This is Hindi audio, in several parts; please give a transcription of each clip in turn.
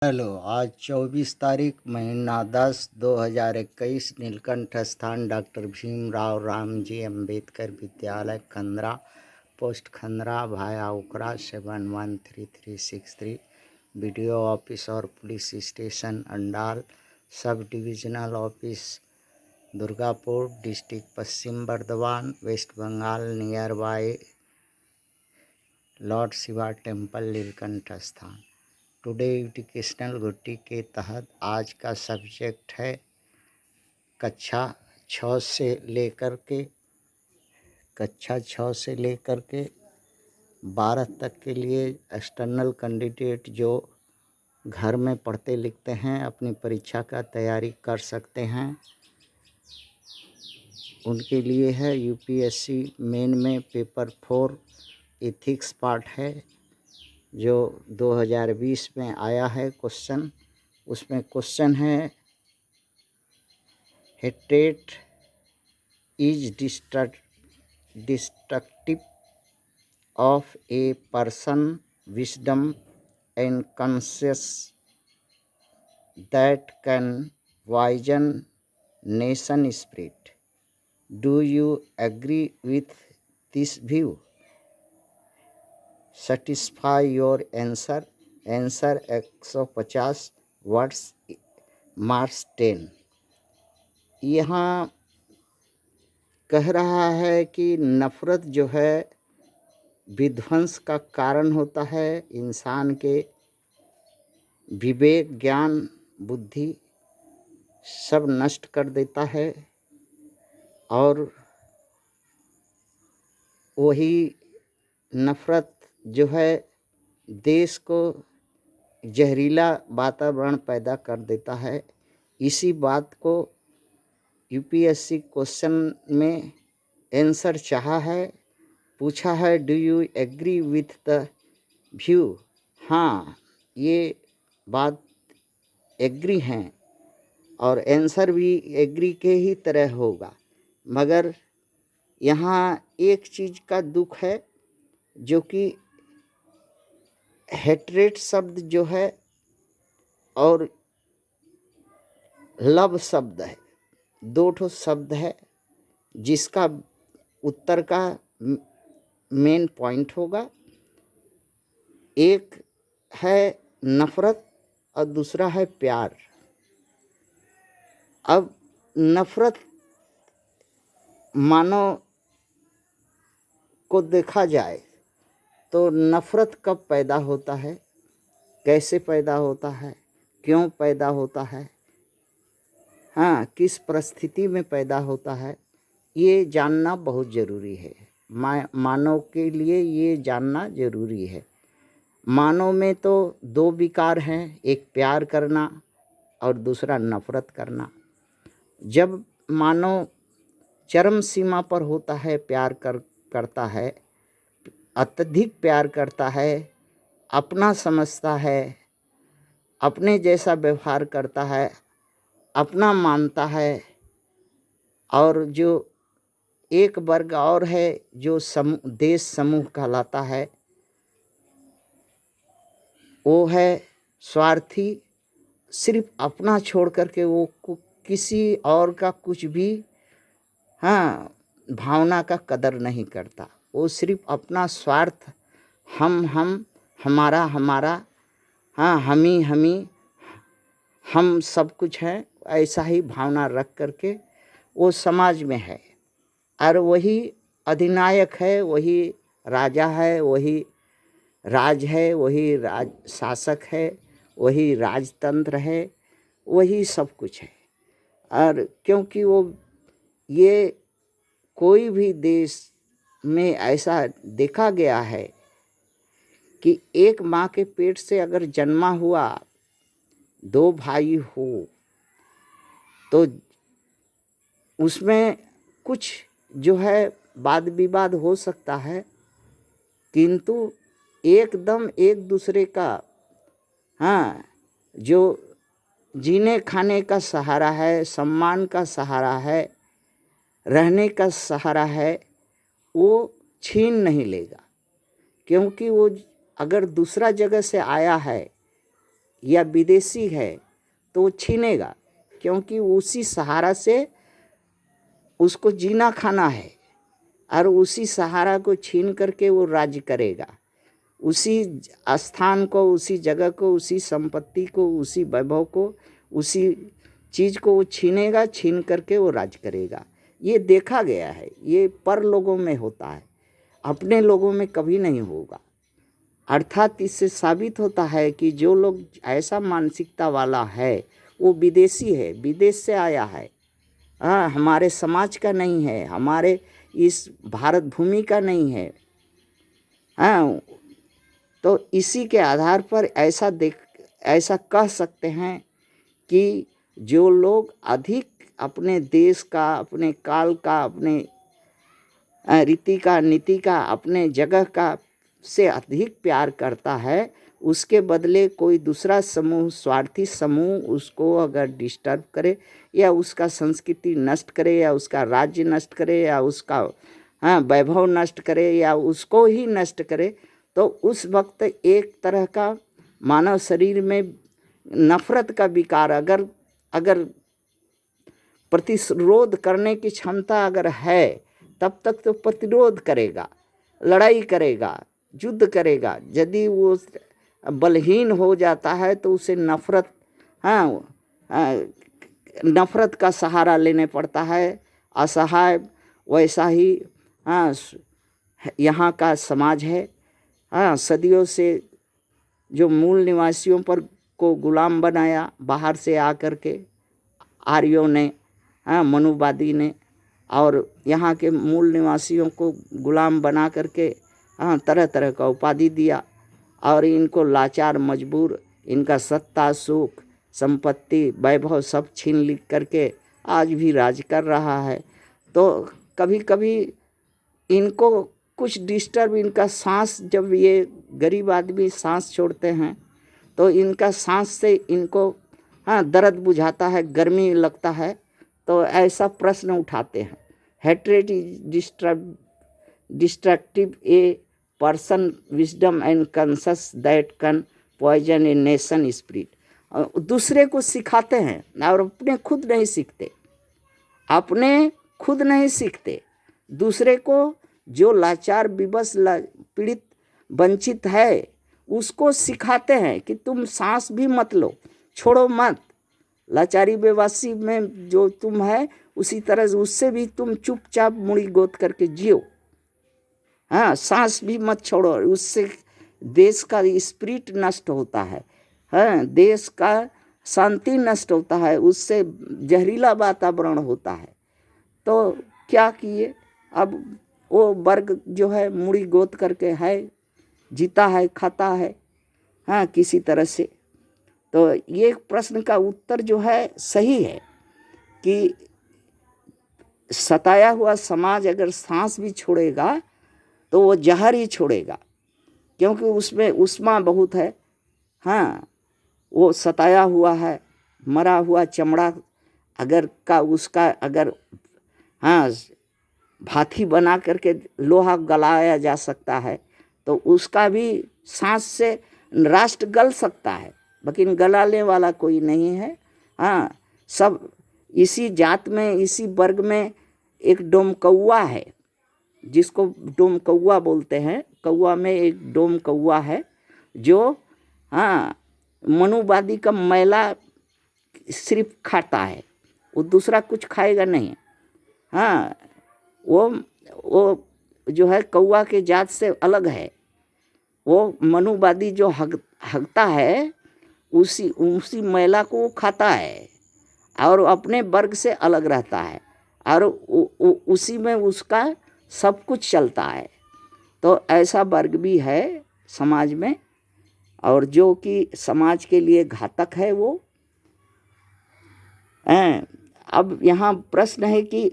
हेलो, आज 24 तारीख महीना 10 2021 नीलकंठ स्थान डॉक्टर भीमराव रामजी अंबेडकर विद्यालय Khandra post Khandra via Ukhra 713363 BDO office और police station Andal sub divisional office Durgapur district Paschim Bardhaman West Bengal near by Lord Shiva temple Neelkanth स्थान। टुडे एजुकेशनल गुट्टी के तहत आज का सब्जेक्ट है कक्षा 6 से लेकर के 12 तक के लिए एक्सटर्नल कैंडिडेट जो घर में पढ़ते लिखते हैं अपनी परीक्षा का तैयारी कर सकते हैं। उनके लिए है यूपीएससी मेन में पेपर 4 एथिक्स पार्ट है जो 2020 में आया है क्वेश्चन। उसमें क्वेश्चन है hatred is destructive of a person wisdom and conscious that can poison nation spirit. Do you agree with this view? Satisfy your answer. Answer 150 words, marks 10। यहाँ कह रहा है कि नफ़रत जो है विध्वंस का कारण होता है, इंसान के विवेक ज्ञान बुद्धि सब नष्ट कर देता है और वही नफ़रत जो है देश को जहरीला वातावरण पैदा कर देता है। इसी बात को यूपीएससी क्वेश्चन में आंसर चाहा है, पूछा है do you agree with the view. हाँ, ये बात एग्री हैं और आंसर भी एग्री के ही तरह होगा, मगर यहाँ एक चीज़ का दुख है जो कि हेट्रेट शब्द जो है और लव शब्द है, दो ठो शब्द है जिसका उत्तर का मेन पॉइंट होगा। एक है नफ़रत और दूसरा है प्यार। अब नफ़रत मानव को देखा जाए तो नफ़रत कब पैदा होता है, कैसे पैदा होता है, क्यों पैदा होता है, हाँ किस परिस्थिति में पैदा होता है, ये जानना बहुत ज़रूरी है। मानव के लिए ये जानना ज़रूरी है। मानव में तो दो विकार हैं, एक प्यार करना और दूसरा नफ़रत करना। जब मानव चरम सीमा पर होता है, प्यार करता है, अत्यधिक प्यार करता है, अपना समझता है, अपने जैसा व्यवहार करता है, अपना मानता है, और जो एक वर्ग और है जो देश समूह कहलाता है, वो है स्वार्थी। सिर्फ अपना छोड़ करके वो किसी और का कुछ भी हाँ भावना का कदर नहीं करता। वो सिर्फ अपना स्वार्थ हमारा हाँ हमी हम सब कुछ हैं, ऐसा ही भावना रख करके वो समाज में है। और वही अधिनायक है, वही राजा है, वही राज है, वही राज शासक है, वही राजतंत्र है, वही सब कुछ है। और क्योंकि वो ये कोई भी देश में ऐसा देखा गया है कि एक माँ के पेट से अगर जन्मा हुआ दो भाई हो तो उसमें कुछ जो है वाद विवाद हो सकता है, किंतु एकदम एक दूसरे का हाँ जो जीने खाने का सहारा है, सम्मान का सहारा है, रहने का सहारा है, वो छीन नहीं लेगा। क्योंकि वो अगर दूसरा जगह से आया है या विदेशी है तो वो छीनेगा, क्योंकि उसी सहारा से उसको जीना खाना है और उसी सहारा को छीन करके वो राज्य करेगा। उसी स्थान को, उसी जगह को, उसी संपत्ति को, उसी वैभव को, उसी चीज़ को वो छीनेगा, छीन करके वो राज करेगा। ये देखा गया है, ये पर लोगों में होता है, अपने लोगों में कभी नहीं होगा। अर्थात इससे साबित होता है कि जो लोग ऐसा मानसिकता वाला है वो विदेशी है, विदेश से आया है, हाँ, हमारे समाज का नहीं है, हमारे इस भारत भूमि का नहीं है। हाँ, तो इसी के आधार पर ऐसा कह सकते हैं कि जो लोग अधिक अपने देश का, अपने काल का, अपने रीति का, नीति का, अपने जगह का से अधिक प्यार करता है, उसके बदले कोई दूसरा समूह, स्वार्थी समूह उसको अगर डिस्टर्ब करे या उसका संस्कृति नष्ट करे या उसका राज्य नष्ट करे या उसका वैभव नष्ट करे या उसको ही नष्ट करे, तो उस वक्त एक तरह का मानव शरीर में नफरत का विकार अगर प्रतिरोध करने की क्षमता अगर है, तब तक तो प्रतिरोध करेगा, लड़ाई करेगा, युद्ध करेगा। यदि वो बलहीन हो जाता है तो उसे नफरत का सहारा लेने पड़ता है, असहाय। वैसा ही यहाँ का समाज है। सदियों से जो मूल निवासियों पर को गुलाम बनाया बाहर से आकर के आर्यों ने, मनुवादी ने, और यहाँ के मूल निवासियों को गुलाम बना करके तरह तरह का उपाधि दिया और इनको लाचार, मजबूर, इनका सत्ता, सुख, संपत्ति, वैभव सब छीन लिख करके आज भी राज कर रहा है। तो कभी कभी इनको कुछ डिस्टर्ब, इनका सांस, जब ये गरीब आदमी सांस छोड़ते हैं तो इनका सांस से इनको दर्द बुझाता है, गर्मी लगता है, तो ऐसा प्रश्न उठाते हैं। Hatred is destructive a person wisdom and conscience that can poison a nation spirit. दूसरे को सिखाते हैं और अपने खुद नहीं सीखते, दूसरे को जो लाचार, विवश, पीड़ित, वंचित है उसको सिखाते हैं कि तुम सांस भी मत लो, छोड़ो मत, लाचारी बेवासी में जो तुम है उसी तरह उससे भी तुम चुपचाप मुड़ी गोद करके जियो, सांस भी मत छोड़ो। उससे देश का स्पिरिट नष्ट होता है, देश का शांति नष्ट होता है, उससे जहरीला वातावरण होता है। तो क्या किए, अब वो वर्ग जो है मुड़ी गोद करके है, जीता है, खाता है, किसी तरह से। तो ये प्रश्न का उत्तर जो है सही है कि सताया हुआ समाज अगर सांस भी छोड़ेगा तो वो जहर ही छोड़ेगा, क्योंकि उसमें उष्मा बहुत है। वो सताया हुआ है, मरा हुआ चमड़ा अगर भाथी बना करके लोहा गलाया जा सकता है तो उसका भी सांस से राष्ट्र गल सकता है, लेकिन गलाने वाला कोई नहीं है। सब इसी जात में, इसी वर्ग में एक डोमकौआ है, जिसको डोमकौआ बोलते हैं। कौआ में एक डोमकौआ है जो मनुवादी का मैला सिर्फ खाता है, वो दूसरा कुछ खाएगा नहीं। वो जो है कौआ के जात से अलग है। वो मनुवादी जो हगता है उसी मैला को वो खाता है और अपने वर्ग से अलग रहता है और उसी में उसका सब कुछ चलता है। तो ऐसा वर्ग भी है समाज में, और जो कि समाज के लिए घातक है वो। अब यहाँ प्रश्न है कि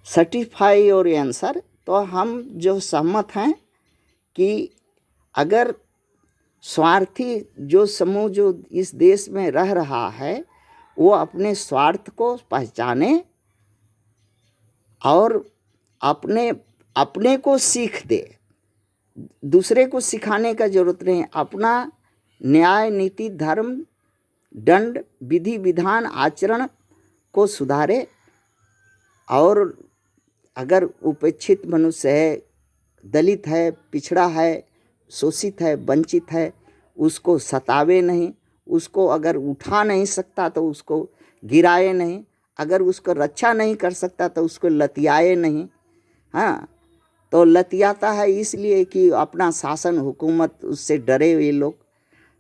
सर्टिफाई और आंसर, तो हम जो सहमत हैं कि अगर स्वार्थी जो समूह जो इस देश में रह रहा है वो अपने स्वार्थ को पहचाने और अपने को सीख दे, दूसरे को सिखाने का जरूरत नहीं, अपना न्याय, नीति, धर्म, दंड, विधि, विधान, आचरण को सुधारे। और अगर उपेक्षित मनुष्य है, दलित है, पिछड़ा है, शोषित है, वंचित है, उसको सतावे नहीं, उसको अगर उठा नहीं सकता तो उसको गिराए नहीं, अगर उसको रक्षा नहीं कर सकता तो उसको लतियाए नहीं। हाँ, तो लतियाता है इसलिए कि अपना शासन हुकूमत उससे डरे ये लोग।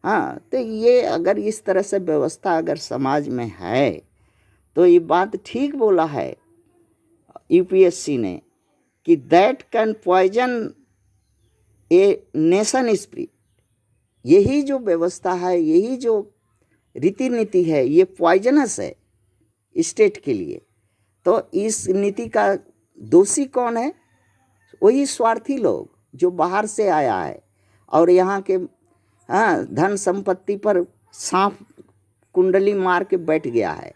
हाँ, तो ये अगर इस तरह से व्यवस्था अगर समाज में है तो ये बात ठीक बोला है यूपीएससी ने कि that can poison a nation spirit. यही जो व्यवस्था है, यही जो रीति नीति है, ये पॉइजनस है स्टेट के लिए। तो इस नीति का दोषी कौन है? वही स्वार्थी लोग जो बाहर से आया है और यहाँ के धन संपत्ति पर सांप कुंडली मार के बैठ गया है।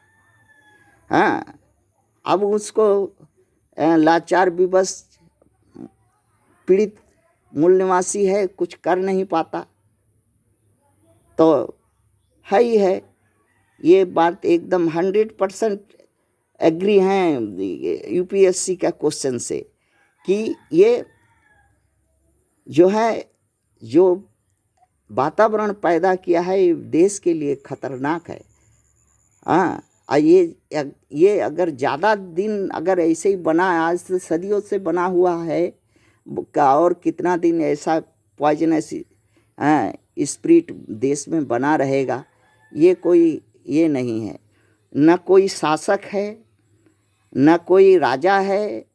अब उसको लाचार विवश पीड़ित मूल निवासी है, कुछ कर नहीं पाता। तो है ही है, ये बात एकदम 100% एग्री हैं यूपीएससी का क्वेश्चन से कि ये जो है, जो वातावरण पैदा किया है ये देश के लिए खतरनाक है। ये अगर ज़्यादा दिन अगर ऐसे ही बना, आज से सदियों से बना हुआ है, और कितना दिन ऐसा पॉइजनस स्पिरिट देश में बना रहेगा, ये कोई ये नहीं है। न कोई शासक है, न कोई राजा है,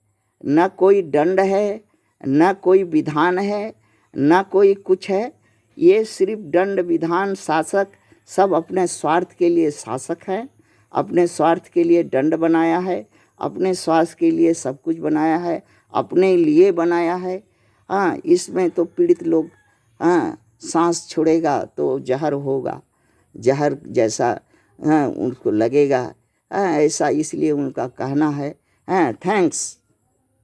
न कोई दंड है, न कोई विधान है, न कोई कुछ है। ये सिर्फ दंड, विधान, शासक सब अपने स्वार्थ के लिए शासक हैं, अपने स्वार्थ के लिए दंड बनाया है, अपने स्वार्थ के लिए सब कुछ बनाया है, अपने लिए बनाया है। इसमें तो पीड़ित लोग सांस छोड़ेगा तो जहर होगा, जहर जैसा उनको लगेगा। ऐसा इसलिए उनका कहना है। थैंक्स।